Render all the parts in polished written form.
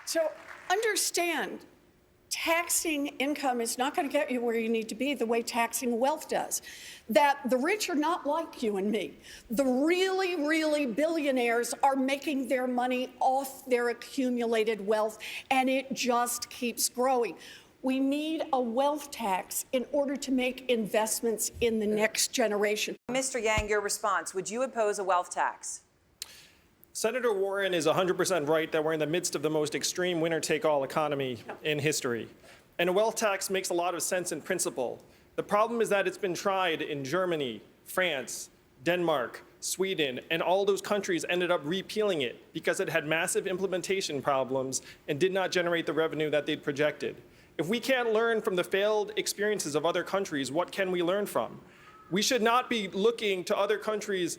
So understand, taxing income is not going to get you where you need to be the way taxing wealth does. That the rich are not like you and me. The really, really billionaires are making their money off their accumulated wealth, and it just keeps growing. We need a wealth tax in order to make investments in the next generation. Mr. Yang, your response. Would you oppose a wealth tax? Senator Warren is 100% right that we're in the midst of the most extreme winner-take-all economy in history. And a wealth tax makes a lot of sense in principle. The problem is that it's been tried in Germany, France, Denmark, Sweden, and all those countries ended up repealing it because it had massive implementation problems and did not generate the revenue that they'd projected. If we can't learn from the failed experiences of other countries, what can we learn from? We should not be looking to other countries'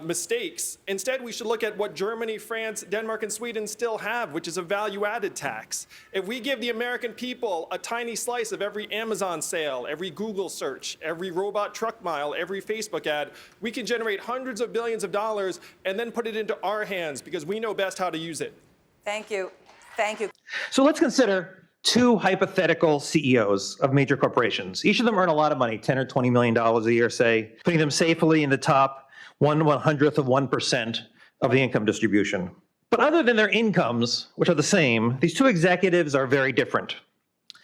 mistakes. Instead, we should look at what Germany, France, Denmark, and Sweden still have, which is a value-added tax. If we give the American people a tiny slice of every Amazon sale, every Google search, every robot truck mile, every Facebook ad, we can generate hundreds of billions of dollars and then put it into our hands because we know best how to use it. Thank you. Thank you. So let's consider two hypothetical CEOs of major corporations. Each of them earn a lot of money, $10 or $20 million a year, say, putting them safely in the top 1/100th of 1% of the income distribution. But other than their incomes, which are the same, these two executives are very different.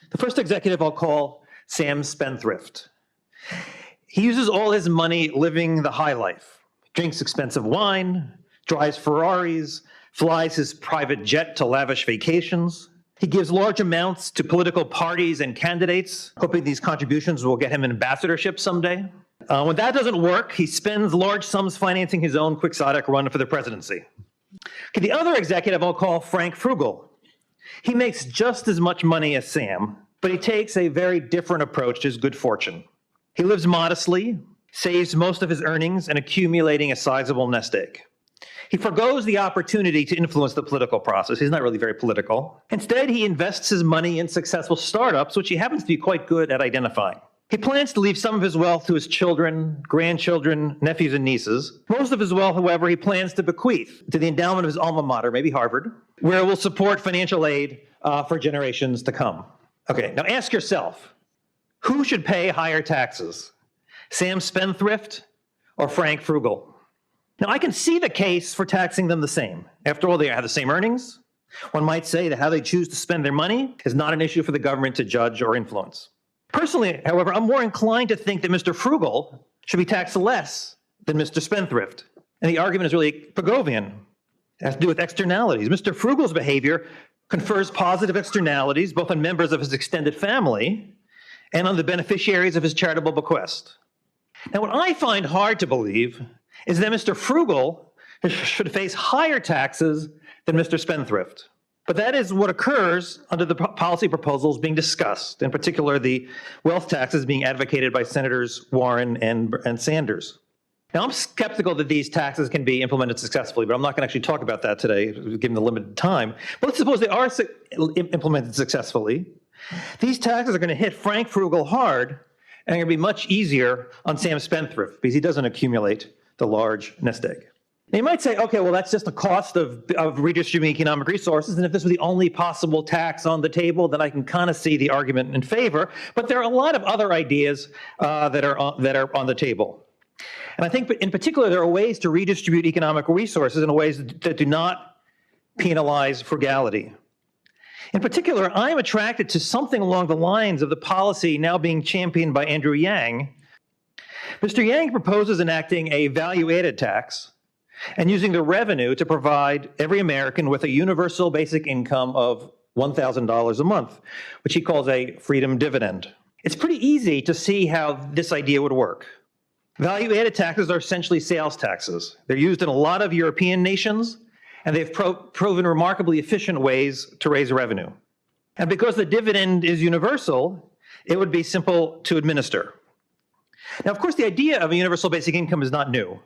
The first executive I'll call Sam Spendthrift. He uses all his money living the high life, drinks expensive wine, drives Ferraris, flies his private jet to lavish vacations. He gives large amounts to political parties and candidates, hoping these contributions will get him an ambassadorship someday. When that doesn't work, he spends large sums financing his own quixotic run for the presidency. Okay, the other executive I'll call Frank Frugal. He makes just as much money as Sam, but he takes a very different approach to his good fortune. He lives modestly, saves most of his earnings, and accumulating a sizable nest egg. He forgoes the opportunity to influence the political process. He's not really very political. Instead, he invests his money in successful startups, which he happens to be quite good at identifying. He plans to leave some of his wealth to his children, grandchildren, nephews, and nieces. Most of his wealth, however, he plans to bequeath to the endowment of his alma mater, maybe Harvard, where it will support financial aid for generations to come. Okay, now ask yourself, who should pay higher taxes? Sam Spendthrift or Frank Frugal? Now, I can see the case for taxing them the same. After all, they have the same earnings. One might say that how they choose to spend their money is not an issue for the government to judge or influence. Personally, however, I'm more inclined to think that Mr. Frugal should be taxed less than Mr. Spendthrift. And the argument is really Pigovian. It has to do with externalities. Mr. Frugal's behavior confers positive externalities both on members of his extended family and on the beneficiaries of his charitable bequest. Now, what I find hard to believe is that Mr. Frugal should face higher taxes than Mr. Spendthrift. But that is what occurs under the policy proposals being discussed, in particular the wealth taxes being advocated by Senators Warren and Sanders. Now, I'm skeptical that these taxes can be implemented successfully, but I'm not going to actually talk about that today, given the limited time. But let's suppose they are implemented successfully. These taxes are going to hit Frank Frugal hard and are going to be much easier on Sam Spendthrift because he doesn't accumulate the large nest egg. Now, you might say, okay, well, that's just a cost of redistributing economic resources, and if this was the only possible tax on the table, then I can kind of see the argument in favor. But there are a lot of other ideas that are on the table. And I think in particular, there are ways to redistribute economic resources in ways that do not penalize frugality. In particular, I am attracted to something along the lines of the policy now being championed by Andrew Yang. Mr. Yang proposes enacting a value-added tax and using the revenue to provide every American with a universal basic income of $1,000 a month, which he calls a freedom dividend. It's pretty easy to see how this idea would work. Value-added taxes are essentially sales taxes. They're used in a lot of European nations, and they've proven remarkably efficient ways to raise revenue. And because the dividend is universal, it would be simple to administer. Now, of course, the idea of a universal basic income is not new,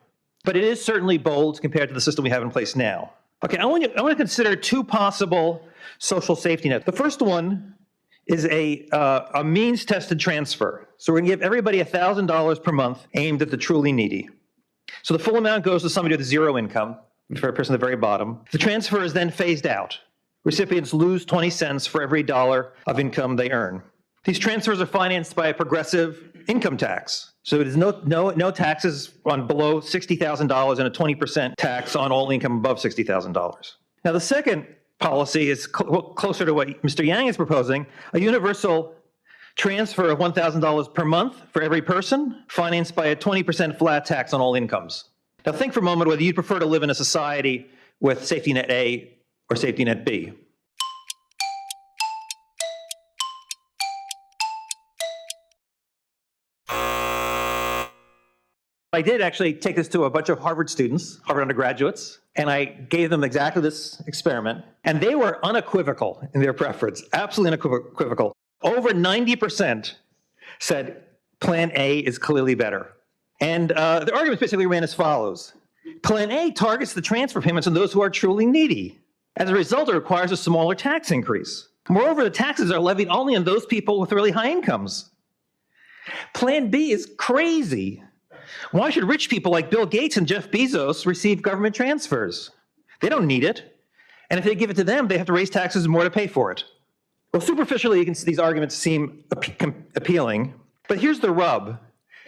but it is certainly bold compared to the system we have in place now. Okay, I want to consider two possible social safety nets. The first one is a means-tested transfer. So we're going to give everybody $1,000 per month aimed at the truly needy. So the full amount goes to somebody with zero income, for a person at the very bottom. The transfer is then phased out. Recipients lose 20 cents for every dollar of income they earn. These transfers are financed by a progressive income tax. So there's no taxes on below $60,000 and a 20% tax on all income above $60,000. Now, the second policy is closer to what Mr. Yang is proposing, a universal transfer of $1,000 per month for every person, financed by a 20% flat tax on all incomes. Now, think for a moment whether you'd prefer to live in a society with safety net A or safety net B. I did actually take this to a bunch of Harvard students, Harvard undergraduates, and I gave them exactly this experiment, and they were unequivocal in their preference, absolutely unequivocal. Over 90% said Plan A is clearly better. And the arguments basically ran as follows. Plan A targets the transfer payments on those who are truly needy. As a result, it requires a smaller tax increase. Moreover, the taxes are levied only on those people with really high incomes. Plan B is crazy. Why should rich people like Bill Gates and Jeff Bezos receive government transfers? They don't need it. And if they give it to them, they have to raise taxes more to pay for it. Well, superficially, you can see these arguments seem appealing. But here's the rub.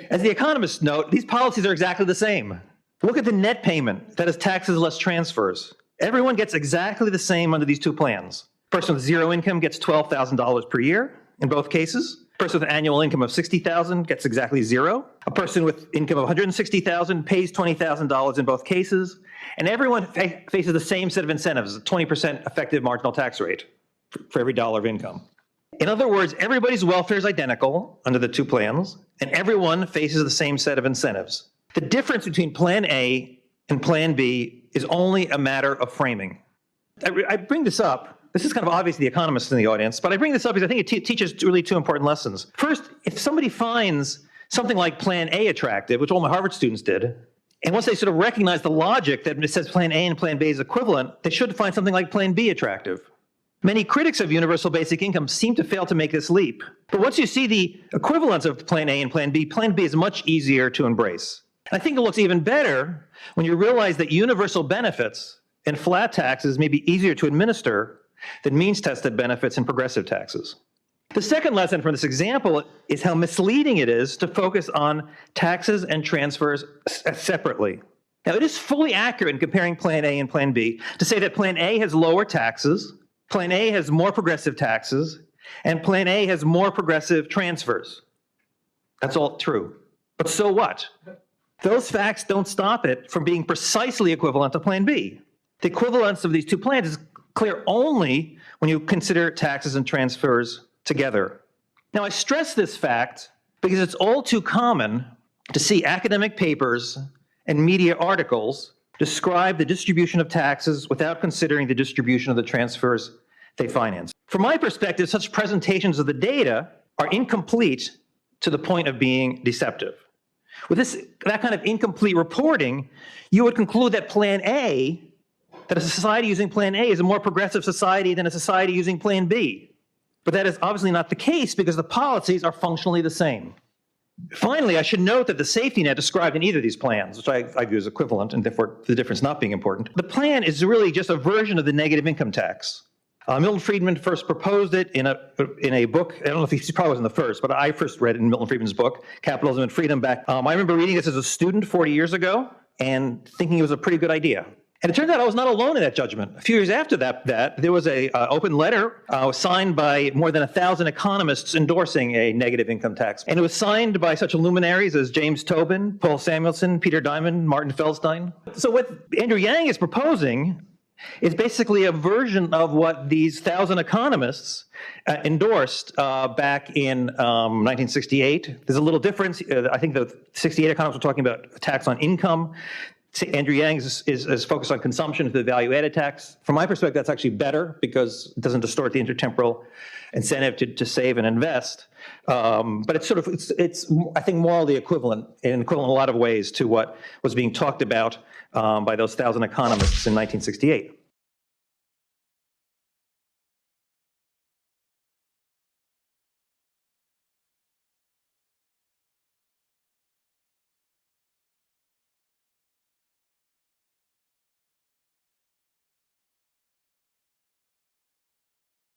As the economists note, these policies are exactly the same. Look at the net payment, that is taxes less transfers. Everyone gets exactly the same under these two plans. A person with zero income gets $12,000 per year in both cases. A person with an annual income of $60,000 gets exactly zero. A person with income of $160,000 pays $20,000 in both cases. And everyone faces the same set of incentives, a 20% effective marginal tax rate for every dollar of income. In other words, everybody's welfare is identical under the two plans, and everyone faces the same set of incentives. The difference between Plan A and Plan B is only a matter of framing. I bring this up. This is kind of obvious to the economists in the audience, but I bring this up because I think it teaches really two important lessons. First, if somebody finds something like Plan A attractive, which all my Harvard students did, and once they sort of recognize the logic that it says Plan A and Plan B is equivalent, they should find something like Plan B attractive. Many critics of universal basic income seem to fail to make this leap. But once you see the equivalence of Plan A and Plan B is much easier to embrace. And I think it looks even better when you realize that universal benefits and flat taxes may be easier to administer than means-tested benefits and progressive taxes. The second lesson from this example is how misleading it is to focus on taxes and transfers separately. Now, it is fully accurate in comparing Plan A and Plan B to say that Plan A has lower taxes, Plan A has more progressive taxes, and Plan A has more progressive transfers. That's all true. But so what? Those facts don't stop it from being precisely equivalent to Plan B. The equivalence of these two plans is clear only when you consider taxes and transfers together. Now, I stress this fact because it's all too common to see academic papers and media articles describe the distribution of taxes without considering the distribution of the transfers they finance. From my perspective, such presentations of the data are incomplete to the point of being deceptive. With that kind of incomplete reporting, you would conclude that that a society using Plan A is a more progressive society than a society using Plan B. But that is obviously not the case because the policies are functionally the same. Finally, I should note that the safety net described in either of these plans, which I view as equivalent and therefore the difference not being important, the plan is really just a version of the negative income tax. Milton Friedman first proposed it in a book. I don't know if he probably wasn't the first, but I first read it in Milton Friedman's book, Capitalism and Freedom, back. I remember reading this as a student 40 years ago and thinking it was a pretty good idea. And it turned out I was not alone in that judgment. A few years after that there was an open letter signed by more than 1,000 economists endorsing a negative income tax. And it was signed by such luminaries as James Tobin, Paul Samuelson, Peter Diamond, Martin Feldstein. So what Andrew Yang is proposing is basically a version of what these 1,000 economists endorsed back in 1968. There's a little difference. I think the 68 economists were talking about a tax on income. Andrew Yang is focused on consumption through the value-added tax. From my perspective, that's actually better because it doesn't distort the intertemporal incentive to save and invest. But it's I think morally equivalent in a lot of ways to what was being talked about by those 1,000 economists in 1968.